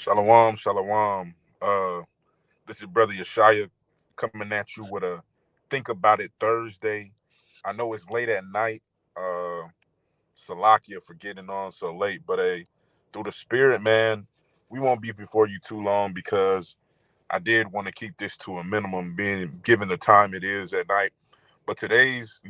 Shalom, shalom. This is Brother Yeshaya coming at you with a Think About It Thursday. I know it's late at night. Uh, Salakia for getting on so late, but through the spirit, man, we won't be before you too long because I did want to keep this to a minimum, being given the time it is at night. But today's,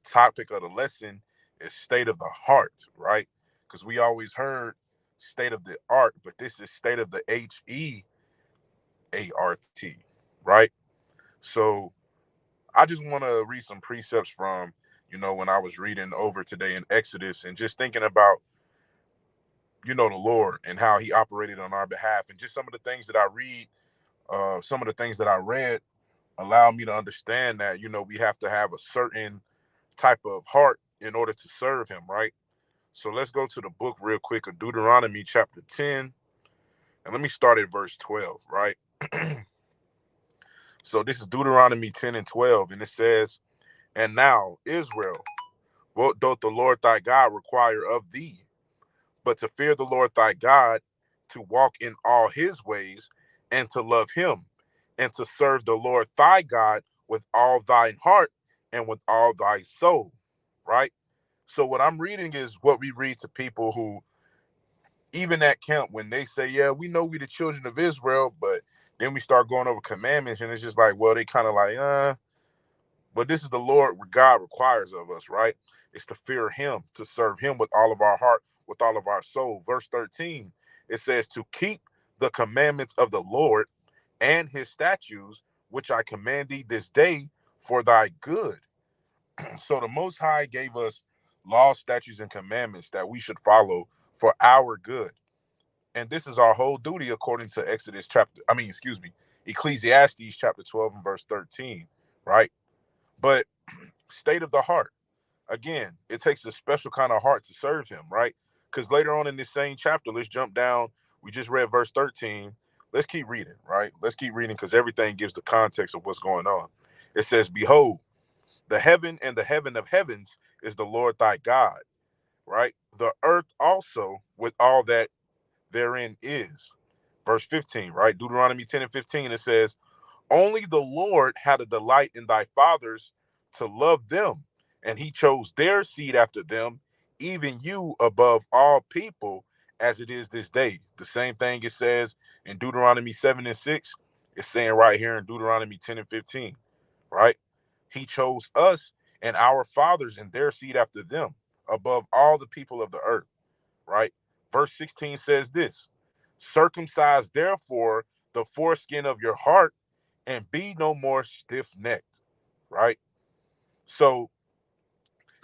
topic of the lesson is state of the heart, right? Because we always heard state of the art, but this is state of the HEART, right? So I just want to read some precepts from, when I was reading over today in Exodus and just thinking about, the Lord and how he operated on our behalf. And just some of the things that I read, some of the things that I read allow me to understand that, we have to have a certain type of heart in order to serve him, right? So let's go to the book real quick of Deuteronomy chapter 10. And let me start at verse 12, right? So this is Deuteronomy 10 and 12, and it says, "And now, Israel, what doth the Lord thy God require of thee, but to fear the Lord thy God, to walk in all his ways, and to love him, and to serve the Lord thy God with all thine heart and with all thy soul," right? So what I'm reading is what we read to people who, even at camp, when they say, yeah, we know we the children of Israel, but then we start going over commandments, and it's just like, well, they kind of like, but this is the Lord what God requires of us, right? It's to fear him, to serve him with all of our heart, with all of our soul. Verse 13, it says to keep the commandments of the Lord and his statutes, which I command thee this day for thy good. So the Most High gave us laws, statutes, and commandments that we should follow for our good. And this is our whole duty according to Ecclesiastes chapter 12 and verse 13, right? But state of the heart, again, it takes a special kind of heart to serve him, right? Because later on in this same chapter, let's jump down. We just read verse 13. Let's keep reading, right? Let's keep reading because everything gives the context of what's going on. It says, "Behold, the heaven and the heaven of heavens is the Lord thy God," right? "The earth also with all that therein is." Verse 15, right? Deuteronomy 10 and 15, it says, "Only the Lord had a delight in thy fathers to love them, and he chose their seed after them, even you above all people, as it is this day." The same thing it says in Deuteronomy 7 and 6. It's saying right here in Deuteronomy 10 and 15, right? He chose us and our fathers and their seed after them above all the people of the earth, right? Verse 16 says this: "Circumcise therefore the foreskin of your heart and be no more stiff-necked," right? So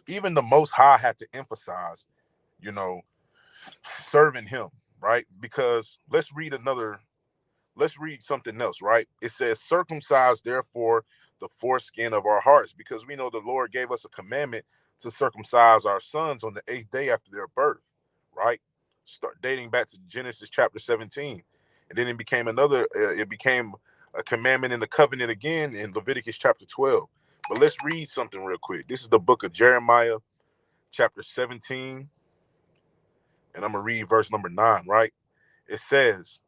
even the Most High had to emphasize, you know, serving him, right? Because let's read something else, right? It says, "Circumcise therefore the foreskin of our hearts," because we know the Lord gave us a commandment to circumcise our sons on the 8th day after their birth, right? Start dating back to Genesis chapter 17. And then it became a commandment in the covenant again in Leviticus chapter 12. But let's read something real quick. This is the book of Jeremiah chapter 17, and I'm going to read verse number 9, right? It says,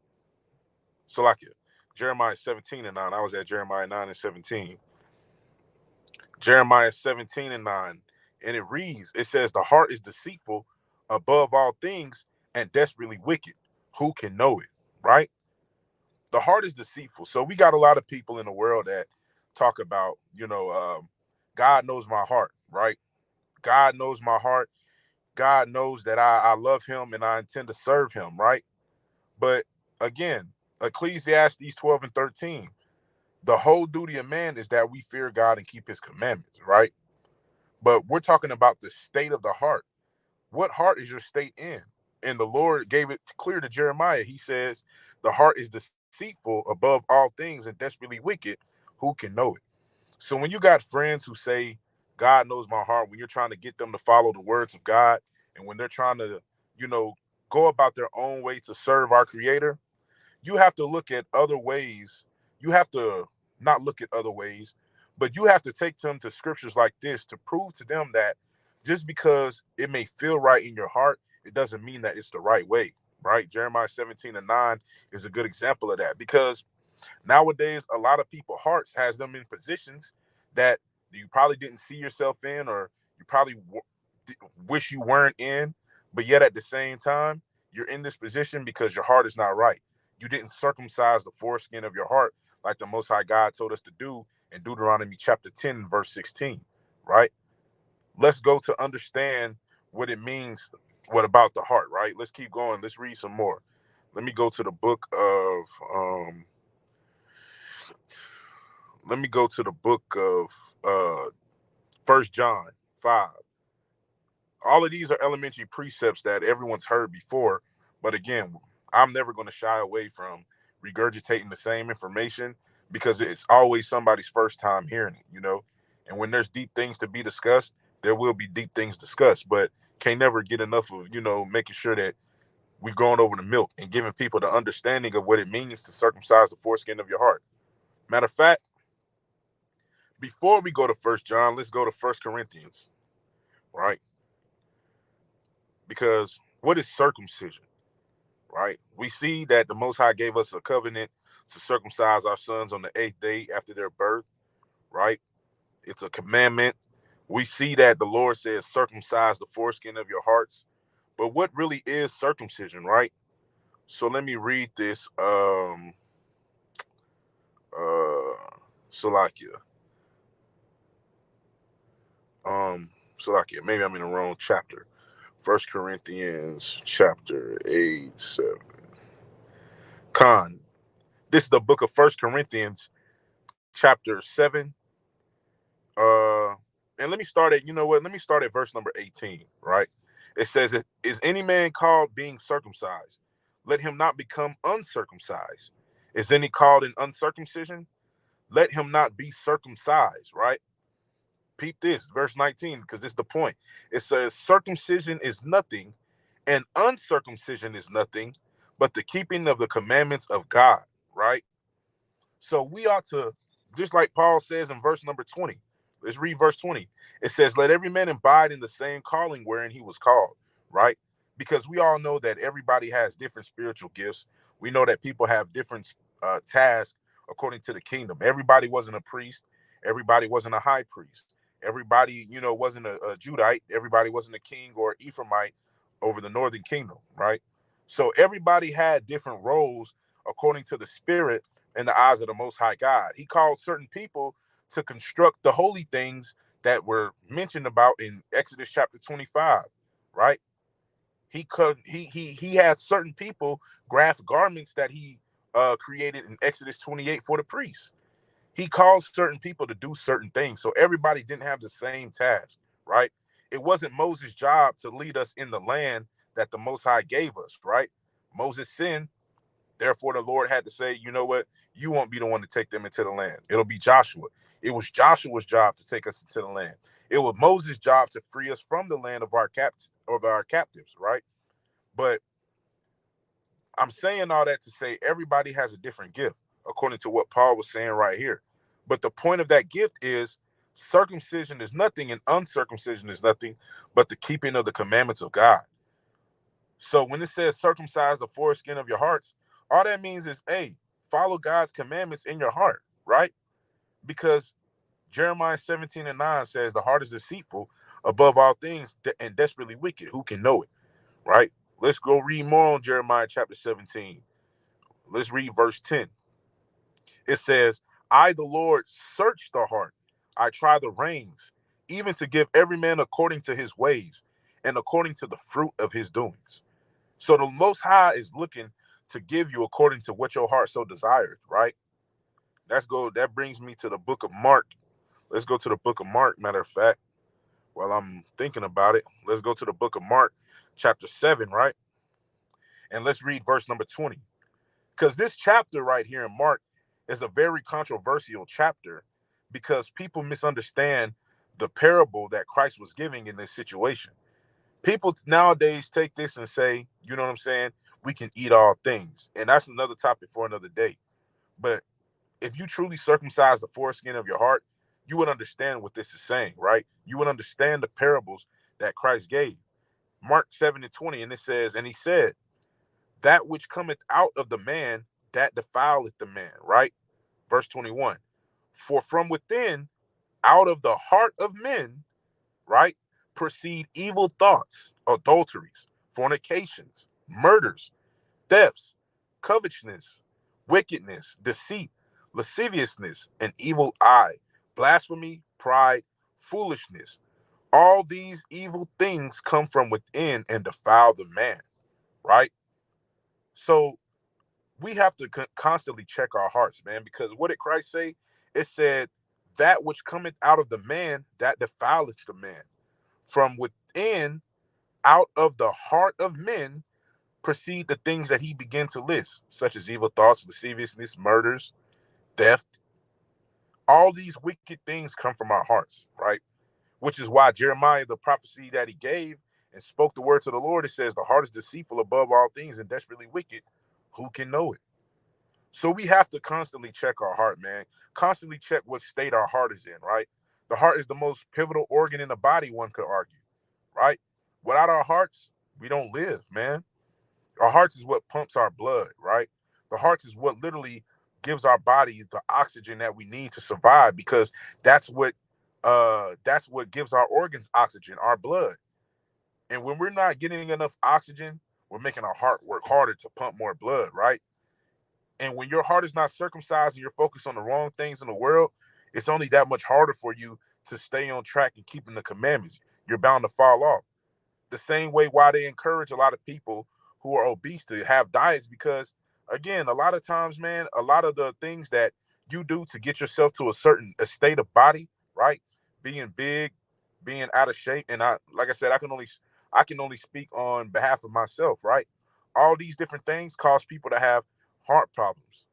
Salakia, Jeremiah 17 and 9. I was at Jeremiah 9 and 17. Jeremiah 17 and 9. And it reads, it says, "The heart is deceitful above all things and desperately wicked. Who can know it?" Right? The heart is deceitful. So we got a lot of people in the world that talk about, God knows my heart, right? God knows my heart. God knows that I love him and I intend to serve him, right? But again, Ecclesiastes 12 and 13, the whole duty of man is that we fear God and keep his commandments, right? But we're talking about the state of the heart. What heart is your state in? And the Lord gave it clear to Jeremiah. He says, "The heart is deceitful above all things and desperately wicked. Who can know it?" So when you got friends who say, "God knows my heart," when you're trying to get them to follow the words of God, and when they're trying to, you know, go about their own way to serve our Creator, you have to look at other ways. You have to not look at other ways, but you have to take them to scriptures like this to prove to them that just because it may feel right in your heart, it doesn't mean that it's the right way. right? Jeremiah 17:9 is a good example of that, because nowadays a lot of people hearts has them in positions that you probably didn't see yourself in, or you probably wish you weren't in, but yet at the same time you're in this position because your heart is not right. You didn't circumcise the foreskin of your heart like the Most High God told us to do in Deuteronomy chapter 10 verse 16, right? Let's go to understand what it means. What about the heart, right? Let's keep going. Let's read some more. Let me go to the book of First John 5. All of these are elementary precepts that everyone's heard before, but again, I'm never going to shy away from regurgitating the same information, because it's always somebody's first time hearing it, and when there's deep things to be discussed, there will be deep things discussed, but can't never get enough of making sure that we're going over the milk and giving people the understanding of what it means to circumcise the foreskin of your heart. Matter of fact, before we go to First John, let's go to First Corinthians, right? Because what is circumcision, right? We see that the Most High gave us a covenant to circumcise our sons on the 8th day after their birth, right? It's a commandment. We see that the Lord says, circumcise the foreskin of your hearts. But what really is circumcision, right? So let me read this. Salakia. Salakia. Maybe I'm in the wrong chapter. First Corinthians chapter 8, 7. Khan. This is the book of First Corinthians chapter 7. And let me start at, let me start at verse number 18, right? It says, is any man called being circumcised? Let him not become uncircumcised. Is any called in uncircumcision? Let him not be circumcised, right? Peep this, verse 19, because this is the point. It says, circumcision is nothing, and uncircumcision is nothing, but the keeping of the commandments of God, right? So we ought to, just like Paul says in verse number 20, let's read verse 20. It says, let every man abide in the same calling wherein he was called, right? Because we all know that everybody has different spiritual gifts. We know that people have different tasks according to the kingdom. Everybody wasn't a priest. Everybody wasn't a high priest. Everybody, wasn't a Judite. Everybody wasn't a king or Ephraimite over the northern kingdom, right? So everybody had different roles according to the spirit in the eyes of the Most High God. He called certain people to construct the holy things that were mentioned about in Exodus chapter 25, right? He had certain people graft garments that he created in Exodus 28 for the priests. He called certain people to do certain things. So everybody didn't have the same task, right? It wasn't Moses' job to lead us in the land that the Most High gave us, right? Moses sinned. Therefore, the Lord had to say, you know what? You won't be the one to take them into the land. It'll be Joshua. It was Joshua's job to take us into the land. It was Moses' job to free us from the land of our captives, right? But I'm saying all that to say everybody has a different gift, according to what Paul was saying right here. But the point of that gift is circumcision is nothing and uncircumcision is nothing but the keeping of the commandments of God. So when it says circumcise the foreskin of your hearts, all that means is, hey, follow God's commandments in your heart, right? Because Jeremiah 17:9 says the heart is deceitful above all things and desperately wicked. Who can know it, right? Let's go read more on Jeremiah chapter 17. Let's read verse 10. It says, I, the Lord, search the heart. I try the reins, even to give every man according to his ways and according to the fruit of his doings. So the Most High is looking to give you according to what your heart so desires, right? That brings me to the book of Mark. Let's go to the book of Mark, matter of fact. While I'm thinking about it, let's go to the book of Mark, chapter 7, right? And let's read verse number 20. Because this chapter right here in Mark is a very controversial chapter because people misunderstand the parable that Christ was giving in this situation. People nowadays take this and say, you know what I'm saying? We can eat all things. And that's another topic for another day. But if you truly circumcise the foreskin of your heart, you would understand what this is saying, right? You would understand the parables that Christ gave. Mark 7:20, and it says, and he said, that which cometh out of the man, that defileth the man, right? Verse 21. For from within, out of the heart of men, right, proceed evil thoughts, adulteries, fornications, murders, thefts, covetousness, wickedness, deceit, lasciviousness, an evil eye, blasphemy, pride, foolishness. All these evil things come from within and defile the man, right? So we have to constantly check our hearts, man, because what did Christ say? It said, that which cometh out of the man, that defileth the man. From within, out of the heart of men, proceed the things that he began to list, such as evil thoughts, lasciviousness, murders, theft. All these wicked things come from our hearts, right? Which is why Jeremiah, the prophecy that he gave and spoke the words of the Lord, it says, the heart is deceitful above all things and desperately wicked. Who can know it? So we have to constantly check our heart, man. Constantly check what state our heart is in, right? The heart is the most pivotal organ in the body, one could argue, right? Without our hearts, we don't live, man. Our hearts is what pumps our blood, right? The hearts is what literally gives our body the oxygen that we need to survive, because that's what gives our organs oxygen, our blood. And when we're not getting enough oxygen, we're making our heart work harder to pump more blood, right? And when your heart is not circumcised and you're focused on the wrong things in the world, it's only that much harder for you to stay on track and keeping the commandments. You're bound to fall off. The same way why they encourage a lot of people who are obese to have diets, because again, a lot of times, man, a lot of the things that you do to get yourself to a certain state of body, right? Being big, being out of shape. And I, like I said, I can only speak on behalf of myself, right? All these different things cause people to have heart problems.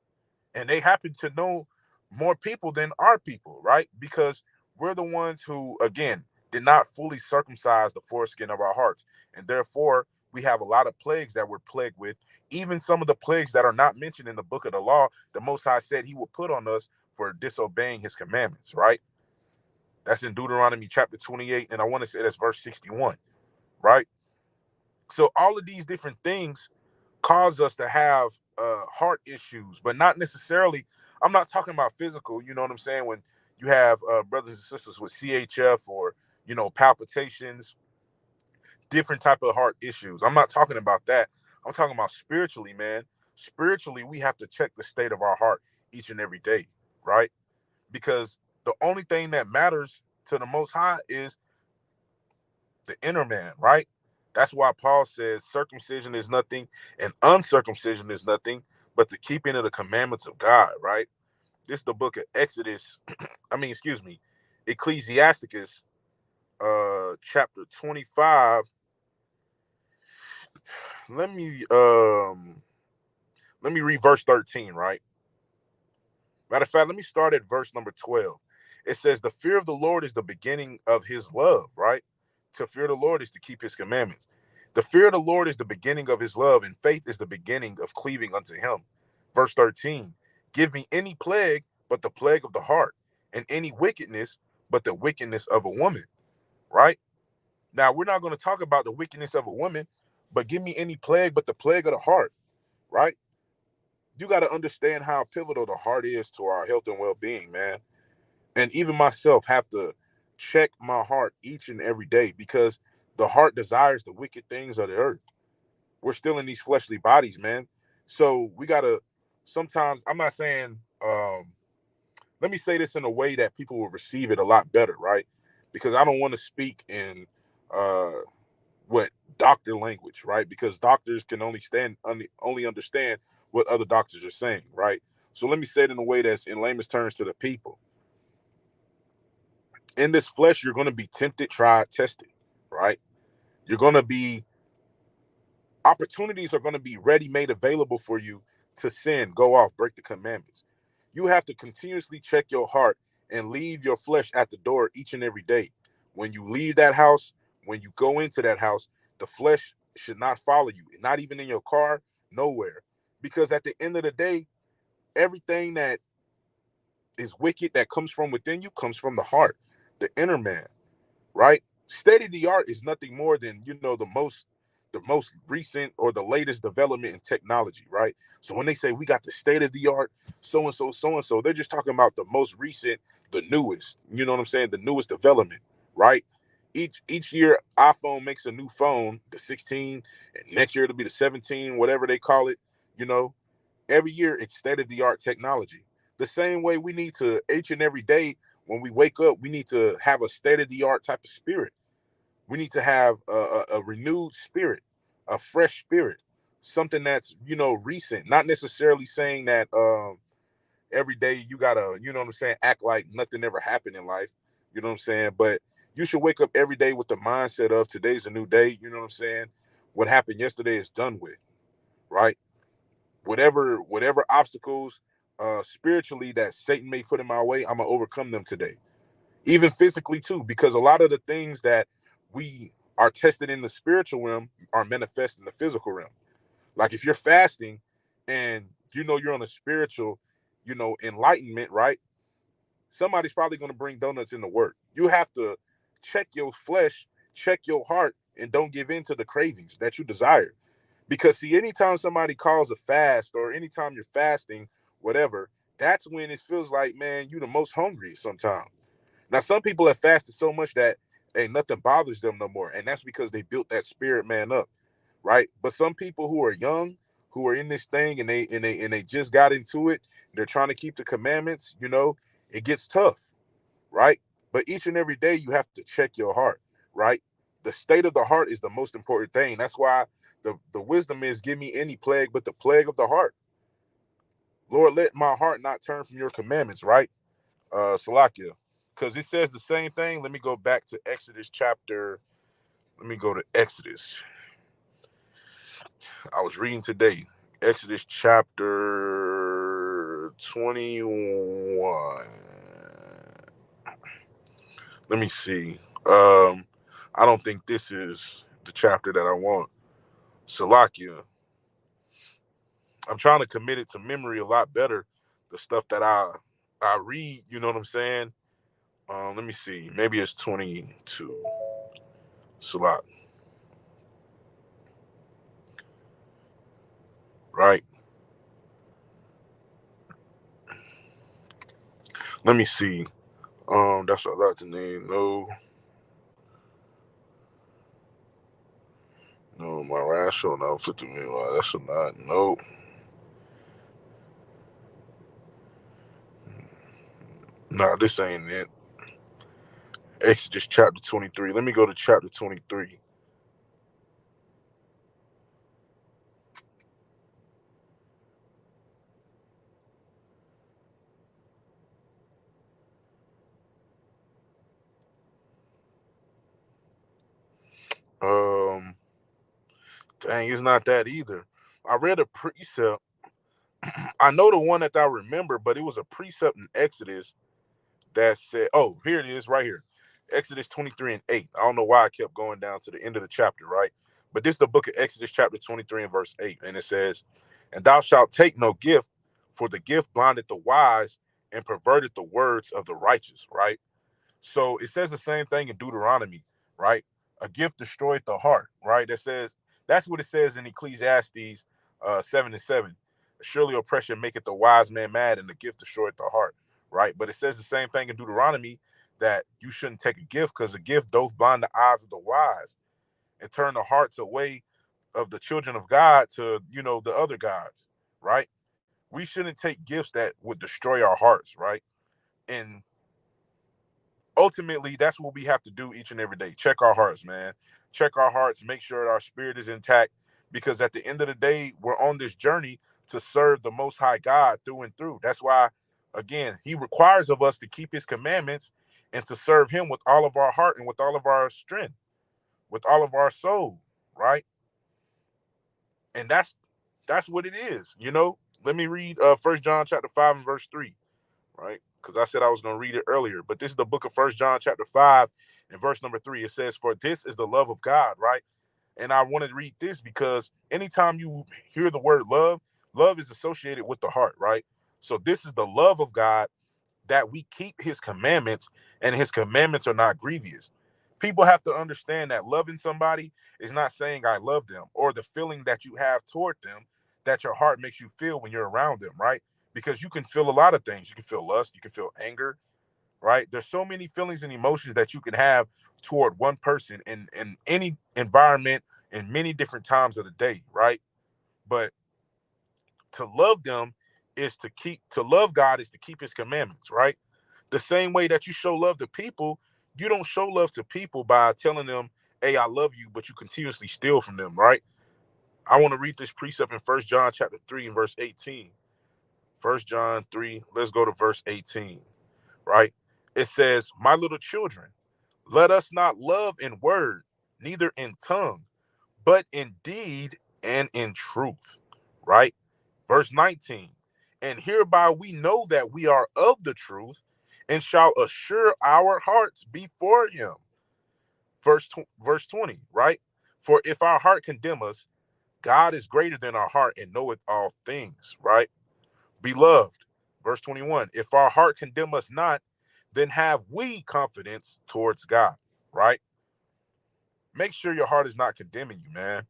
And they happen to know more people than our people, right? Because we're the ones who, again, did not fully circumcise the foreskin of our hearts. And therefore, we have a lot of plagues that we're plagued with. Even some of the plagues that are not mentioned in the book of the law, the Most High said he will put on us for disobeying his commandments, right? That's in Deuteronomy chapter 28. And I want to say that's verse 61, right? So all of these different things cause us to have heart issues, but not necessarily. I'm not talking about physical. You know what I'm saying? When you have brothers and sisters with CHF or palpitations, different type of heart issues. I'm not talking about that. I'm talking about spiritually, man. Spiritually, we have to check the state of our heart each and every day, right? Because the only thing that matters to the Most High is the inner man, right? That's why Paul says circumcision is nothing and uncircumcision is nothing but the keeping of the commandments of God, right? This is the book of Exodus. Excuse me, Ecclesiasticus, chapter 25. Let me read verse 13, right? Matter of fact, let me start at verse number 12. It says, the fear of the Lord is the beginning of his love, right? To fear the Lord is to keep his commandments. The fear of the Lord is the beginning of his love, and faith is the beginning of cleaving unto him. Verse 13, give me any plague but the plague of the heart, and any wickedness but the wickedness of a woman, right? Now, we're not going to talk about the wickedness of a woman, but give me any plague but the plague of the heart, right? You got to understand how pivotal the heart is to our health and well-being, man. And even myself have to check my heart each and every day, because the heart desires the wicked things of the earth. We're still in these fleshly bodies, man. So we got to sometimes, I'm not saying, let me say this in a way that people will receive it a lot better, right? Because I don't want to speak in uh, what doctor language, right? Because doctors can only understand what other doctors are saying, right? So let me say it in a way that's in layman's terms to the people. In this flesh, you're going to be tempted, tried, tested, right? You're going to be Opportunities are going to be ready made available for you to sin, go off, break the commandments. You have to continuously check your heart and leave your flesh at the door each and every day. When you leave that house, when you go into that house, the flesh should not follow you, not even in your car, nowhere. Because at the end of the day, everything that is wicked that comes from within you comes from the heart, the inner man, right? State of the art is nothing more than, the the most recent or the latest development in technology, right? So when they say we got the state of the art, so and so, they're just talking about the most recent, the newest. You know what I'm saying? The newest development, right? Each year, iPhone makes a new phone, the 16, and next year it'll be the 17, whatever they call it. You know, every year it's state of the art technology. The same way we need to each and every day when we wake up, we need to have a state of the art type of spirit. We need to have a renewed spirit, a fresh spirit, something that's, recent. Not necessarily saying that every day you gotta, you know what I'm saying, act like nothing ever happened in life. You know what I'm saying? But you should wake up every day with the mindset of today's a new day. You know what I'm saying? What happened yesterday is done with, right? Whatever obstacles spiritually that Satan may put in my way, I'm gonna overcome them today. Even physically too, because a lot of the things that we are tested in the spiritual realm are manifest in the physical realm. Like if you're fasting and you're on a spiritual, enlightenment, right? Somebody's probably going to bring donuts into work. You have to check your flesh, check your heart, and don't give in to the cravings that you desire. Because see, anytime somebody calls a fast or anytime you're fasting, whatever, that's when it feels like, man, you're the most hungry sometimes. Now, some people have fasted so much that ain't nothing bothers them no more. And that's because they built that spirit man up, right? But some people who are young, who are in this thing and they just got into it, they're trying to keep the commandments, it gets tough, right? But each and every day you have to check your heart, right? The state of the heart is the most important thing. That's why the wisdom is give me any plague but the plague of the heart. Lord, let my heart not turn from your commandments, right? Salakia. Because it says the same thing. Let me go back to Exodus chapter. Let me go to Exodus. I was reading today. Exodus chapter 21. Let me see. I don't think this is the chapter that I want. Salakia. I'm trying to commit it to memory a lot better. The stuff that I read, you know what I'm saying? Let me see. Maybe it's 22. Salat. Right? Let me see. That's what I like to name. No, my rational now 50 million. That's a not. No. Nah, this ain't it. Exodus chapter 23. Let me go to chapter 23. Um, Dang, it's not that either. I read a precept. I know the one that I remember, but it was a precept in Exodus that said, oh, here it is right here. Exodus 23 and 8. I don't know why I kept going down to the end of the chapter, right? But this is the book of Exodus chapter 23 and verse 8. And it says, and thou shalt take no gift, for the gift blinded the wise and perverted the words of the righteous, right? So it says the same thing in Deuteronomy, right? A gift destroyed the heart, right? That's what it says in Ecclesiastes 7:7. Surely oppression maketh the wise man mad, and the gift destroyed the heart, right? But it says the same thing in Deuteronomy that you shouldn't take a gift because a gift doth blind the eyes of the wise and turn the hearts away of the children of God to, the other gods, right? We shouldn't take gifts that would destroy our hearts, right? And ultimately, that's what we have to do each and every day. Check our hearts, man. Check our hearts, make sure our spirit is intact, because at the end of the day, we're on this journey to serve the Most High God through and through. That's why, again, he requires of us to keep his commandments and to serve him with all of our heart and with all of our strength, with all of our soul, right? And that's what it is, Let me read 1 John chapter 5 and verse 3. Right? Because I said I was going to read it earlier, but this is the book of First John chapter 5 and verse number 3. It says, for this is the love of God, right? And I want to read this because anytime you hear the word love, love is associated with the heart, right? So this is the love of God, that we keep his commandments, and his commandments are not grievous. People have to understand that loving somebody is not saying I love them, or the feeling that you have toward them that your heart makes you feel when you're around them, right? Because you can feel a lot of things. You can feel lust, you can feel anger, right? There's so many feelings and emotions that you can have toward one person in any environment in many different times of the day, right? But to love them is to love God is to keep his commandments, right? The same way that you show love to people, you don't show love to people by telling them, hey, I love you, but you continuously steal from them, right? I want to read this precept in First John chapter 3 and verse 18. First John 3, let's go to verse 18, right? It says, my little children, let us not love in word, neither in tongue, but in deed and in truth, right? Verse 19, and hereby we know that we are of the truth and shall assure our hearts before him. Verse 20, right? For if our heart condemn us, God is greater than our heart and knoweth all things, right? Beloved, verse 21, if our heart condemn us not, then have we confidence towards God, right? Make sure your heart is not condemning you, man.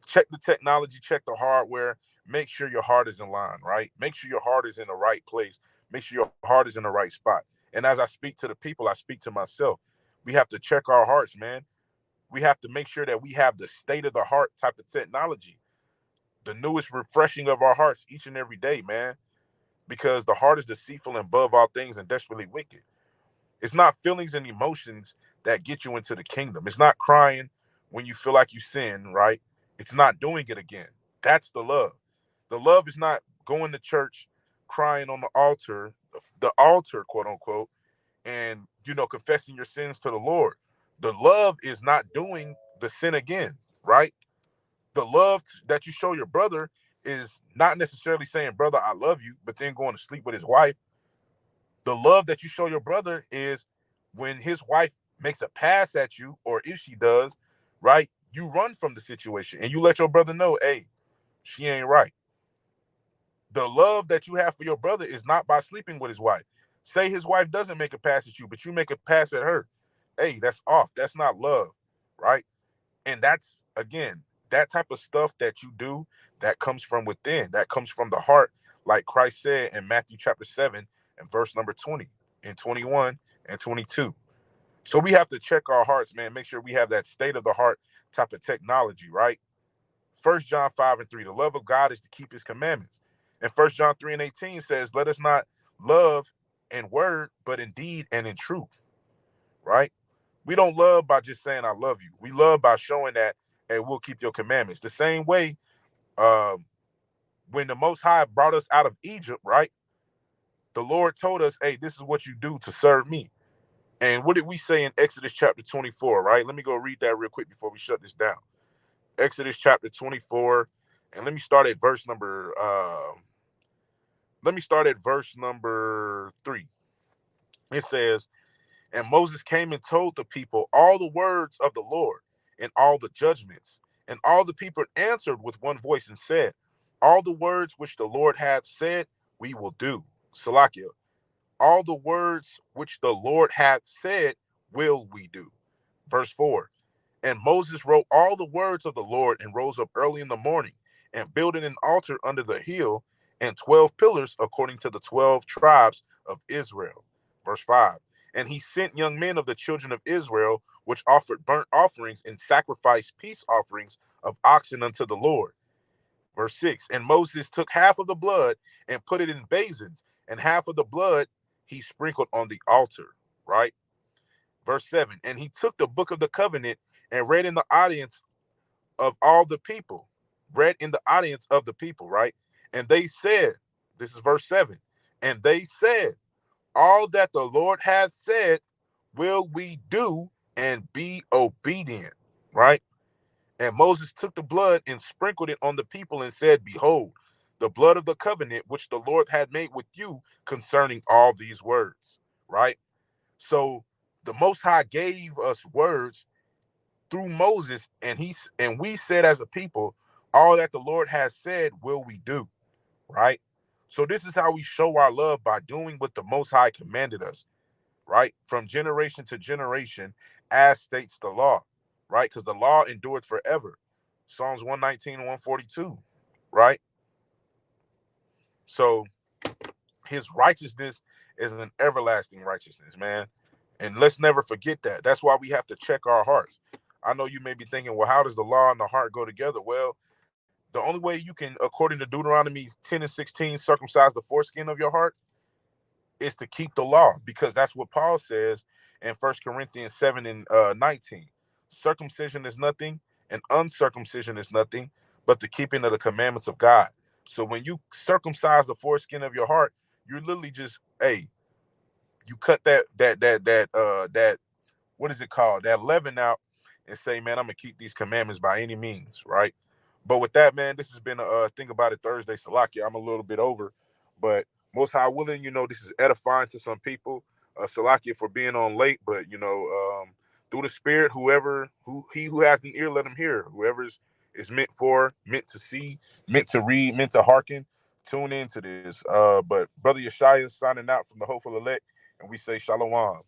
Check the technology, check the hardware, make sure your heart is in line, right? Make sure your heart is in the right place. Make sure your heart is in the right spot. And as I speak to the people, I speak to myself. We have to check our hearts, man. We have to make sure that we have the state of the heart type of technology, the newest refreshing of our hearts each and every day, man. Because the heart is deceitful and above all things and desperately wicked. It's not feelings and emotions that get you into the kingdom. It's not crying when you feel like you sin, right? It's not doing it again. That's the love. The love is not going to church, crying on the altar, quote unquote, and, confessing your sins to the Lord. The love is not doing the sin again, right? The love that you show your brother is not necessarily saying, brother, I love you, but then going to sleep with his wife. The love that you show your brother is when his wife makes a pass at you, or if she does, right, you run from the situation and you let your brother know, hey, she ain't right. The love that you have for your brother is not by sleeping with his wife. Say his wife doesn't make a pass at you, but you make a pass at her. Hey, that's off. That's not love, right? And that's, again, that type of stuff that you do, that comes from within, that comes from the heart, like Christ said in Matthew chapter 7 and verse number 20 and 21 and 22. So we have to check our hearts, man, make sure we have that state of the heart type of technology, right? First John 5 and 3, the love of God is to keep his commandments. And First John 3 and 18 says, let us not love in word, but in deed and in truth, right? We don't love by just saying I love you. We love by showing that, hey, we'll keep your commandments. The same way, when the Most High brought us out of Egypt, right? The Lord told us, hey, this is what you do to serve me. And what did we say in Exodus chapter 24, right? Let me go read that real quick before we shut this down. Exodus chapter 24, and let me start at verse number 3. It says, and Moses came and told the people all the words of the Lord and all the judgments. And all the people answered with one voice and said, all the words which the Lord hath said, we will do. Salakia. All the words which the Lord hath said, will we do. Verse 4. And Moses wrote all the words of the Lord and rose up early in the morning and built an altar under the hill and 12 pillars according to the 12 tribes of Israel. Verse 5. And he sent young men of the children of Israel, which offered burnt offerings and sacrificed peace offerings of oxen unto the Lord. Verse 6. And Moses took half of the blood and put it in basins, and half of the blood he sprinkled on the altar. Right? Verse 7. And he took the book of the covenant and read in the audience of all the people. Read in the audience of the people, right? And they said, this is verse 7. And they said, all that the Lord hath said will we do and be obedient, right? And Moses took the blood and sprinkled it on the people and said, behold, the blood of the covenant which the Lord had made with you concerning all these words, right? So the Most High gave us words through Moses, and we said as a people, all that the Lord has said will we do, right? So this is how we show our love, by doing what the Most High commanded us, right? From generation to generation, as states the law, right? Because the law endureth forever. Psalms 119 and 142, right? So his righteousness is an everlasting righteousness, man. And let's never forget that. That's why we have to check our hearts. I know you may be thinking, well, how does the law and the heart go together? Well, the only way you can, according to Deuteronomy 10 and 16, circumcise the foreskin of your heart is to keep the law, because that's what Paul says in 1 Corinthians 7 and 19. Circumcision is nothing, and uncircumcision is nothing, but the keeping of the commandments of God. So when you circumcise the foreskin of your heart, you're literally just, hey, you cut that what is it called? That leaven out, and say, man, I'm gonna keep these commandments by any means, right? But with that, man, this has been a Think About It Thursday. Salakia, I'm a little bit over, but most high willing, this is edifying to some people. Salakia for being on late, but through the Spirit, who has an ear, let him hear. Whoever's is meant for, meant to see, meant to read, meant to hearken, tune into this. But Brother Yeshaya is signing out from the Hopeful Elect, and we say Shalom.